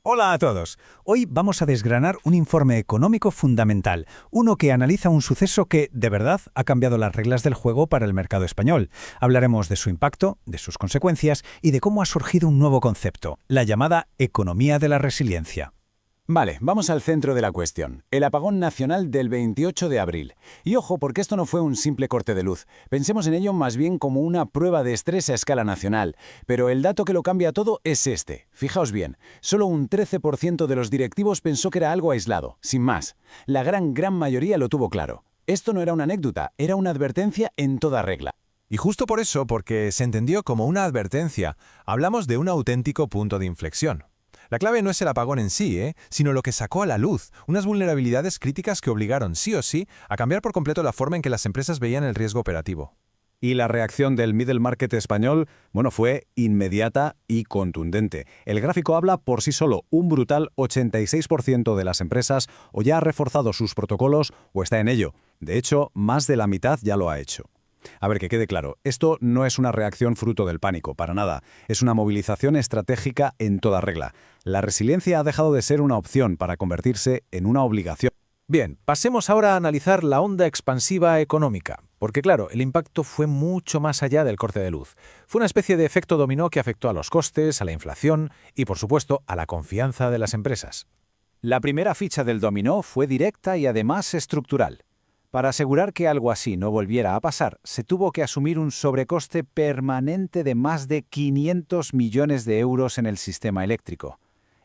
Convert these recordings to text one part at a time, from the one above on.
Hola a todos. Hoy vamos a desgranar un informe económico fundamental, uno que analiza un suceso que, de verdad, ha cambiado las reglas del juego para el mercado español. Hablaremos de su impacto, de sus consecuencias y de cómo ha surgido un nuevo concepto, la llamada economía de la resiliencia. Vale, vamos al centro de la cuestión, el apagón nacional del 28 de abril. Y ojo, porque esto no fue un simple corte de luz. Pensemos en ello más bien como una prueba de estrés a escala nacional. Pero el dato que lo cambia todo es este. Fijaos bien, solo un 13% de los directivos pensó que era algo aislado, sin más. La gran mayoría lo tuvo claro. Esto no era una anécdota, era una advertencia en toda regla. Y justo por eso, porque se entendió como una advertencia, hablamos de un auténtico punto de inflexión. La clave no es el apagón en sí, sino lo que sacó a la luz, unas vulnerabilidades críticas que obligaron sí o sí a cambiar por completo la forma en que las empresas veían el riesgo operativo. Y la reacción del middle market español, fue inmediata y contundente. El gráfico habla por sí solo. Un brutal 86% de las empresas o ya ha reforzado sus protocolos o está en ello. De hecho, más de la mitad ya lo ha hecho. A ver, que quede claro, esto no es una reacción fruto del pánico, para nada. Es una movilización estratégica en toda regla. La resiliencia ha dejado de ser una opción para convertirse en una obligación. Bien, pasemos ahora a analizar la onda expansiva económica, porque claro, el impacto fue mucho más allá del corte de luz. Fue una especie de efecto dominó que afectó a los costes, a la inflación y, por supuesto, a la confianza de las empresas. La primera ficha del dominó fue directa y además estructural. Para asegurar que algo así no volviera a pasar, se tuvo que asumir un sobrecoste permanente de más de 500 millones de euros en el sistema eléctrico.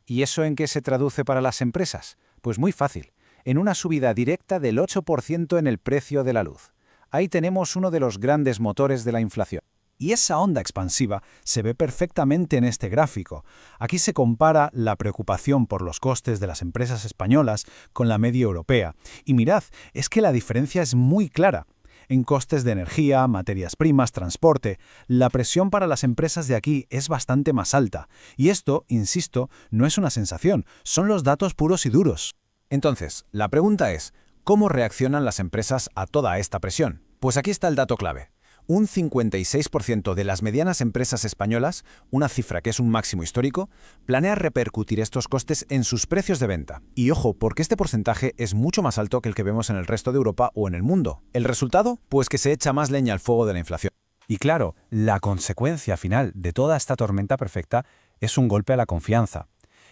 ¿Y eso en qué se traduce para las empresas? Pues muy fácil, en una subida directa del 8% en el precio de la luz. Ahí tenemos uno de los grandes motores de la inflación. Y esa onda expansiva se ve perfectamente en este gráfico. Aquí se compara la preocupación por los costes de las empresas españolas con la media europea. Y mirad, es que la diferencia es muy clara. En costes de energía, materias primas, transporte, la presión para las empresas de aquí es bastante más alta. Y esto, insisto, no es una sensación, son los datos puros y duros. Entonces, la pregunta es, ¿cómo reaccionan las empresas a toda esta presión? Pues aquí está el dato clave. Un 56% de las medianas empresas españolas, una cifra que es un máximo histórico, planea repercutir estos costes en sus precios de venta. Y ojo, porque este porcentaje es mucho más alto que el que vemos en el resto de Europa o en el mundo. ¿El resultado? Pues que se echa más leña al fuego de la inflación. Y claro, la consecuencia final de toda esta tormenta perfecta es un golpe a la confianza.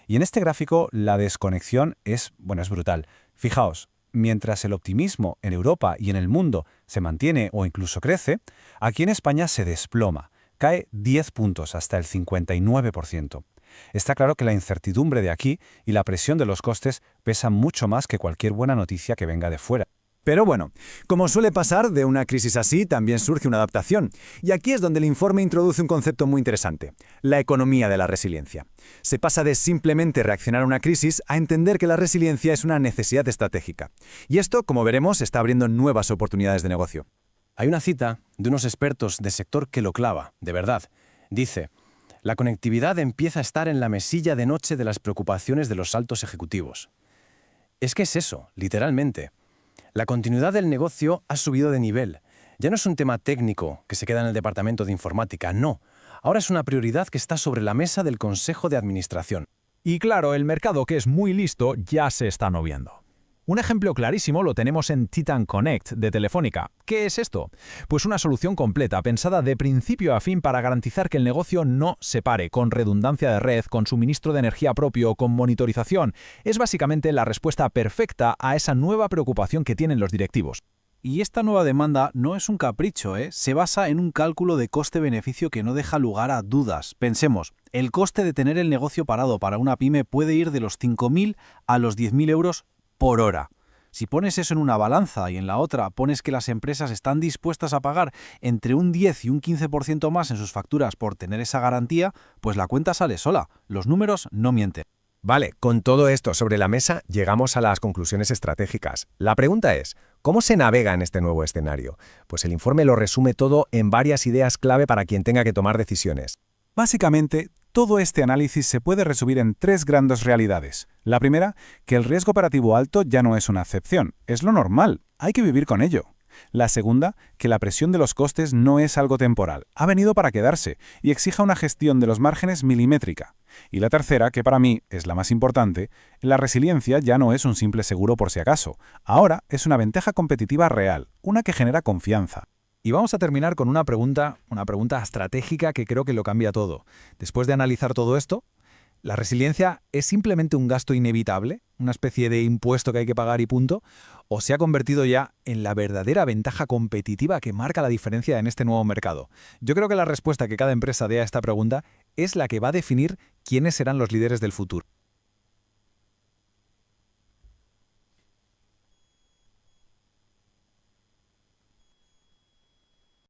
Y en este gráfico la desconexión es brutal. Fijaos. Mientras el optimismo en Europa y en el mundo se mantiene o incluso crece, aquí en España se desploma, cae 10 puntos hasta el 59%. Está claro que la incertidumbre de aquí y la presión de los costes pesan mucho más que cualquier buena noticia que venga de fuera. Pero bueno, como suele pasar, de una crisis así también surge una adaptación. Y aquí es donde el informe introduce un concepto muy interesante, la economía de la resiliencia. Se pasa de simplemente reaccionar a una crisis a entender que la resiliencia es una necesidad estratégica. Y esto, como veremos, está abriendo nuevas oportunidades de negocio. Hay una cita de unos expertos de sector que lo clava, de verdad. Dice, la conectividad empieza a estar en la mesilla de noche de las preocupaciones de los altos ejecutivos. Es que es eso, literalmente. La continuidad del negocio ha subido de nivel. Ya no es un tema técnico que se queda en el departamento de informática, no. Ahora es una prioridad que está sobre la mesa del Consejo de Administración. Y claro, el mercado, que es muy listo, ya se está moviendo. Un ejemplo clarísimo lo tenemos en Titan Connect de Telefónica. ¿Qué es esto? Pues una solución completa, pensada de principio a fin para garantizar que el negocio no se pare, con redundancia de red, con suministro de energía propio, con monitorización. Es básicamente la respuesta perfecta a esa nueva preocupación que tienen los directivos. Y esta nueva demanda no es un capricho, se basa en un cálculo de coste-beneficio que no deja lugar a dudas. Pensemos, el coste de tener el negocio parado para una pyme puede ir de los 5.000 a los 10.000 euros por hora. Si pones eso en una balanza y en la otra pones que las empresas están dispuestas a pagar entre un 10 y un 15% más en sus facturas por tener esa garantía, pues la cuenta sale sola. Los números no mienten. Vale, con todo esto sobre la mesa llegamos a las conclusiones estratégicas. La pregunta es, ¿cómo se navega en este nuevo escenario? Pues el informe lo resume todo en varias ideas clave para quien tenga que tomar decisiones. Básicamente, todo este análisis se puede resumir en tres grandes realidades. La primera, que el riesgo operativo alto ya no es una excepción, es lo normal, hay que vivir con ello. La segunda, que la presión de los costes no es algo temporal, ha venido para quedarse y exija una gestión de los márgenes milimétrica. Y la tercera, que para mí es la más importante, la resiliencia ya no es un simple seguro por si acaso, ahora es una ventaja competitiva real, una que genera confianza. Y vamos a terminar con una pregunta estratégica que creo que lo cambia todo. Después de analizar todo esto, ¿la resiliencia es simplemente un gasto inevitable, una especie de impuesto que hay que pagar y punto? ¿O se ha convertido ya en la verdadera ventaja competitiva que marca la diferencia en este nuevo mercado? Yo creo que la respuesta que cada empresa dé a esta pregunta es la que va a definir quiénes serán los líderes del futuro.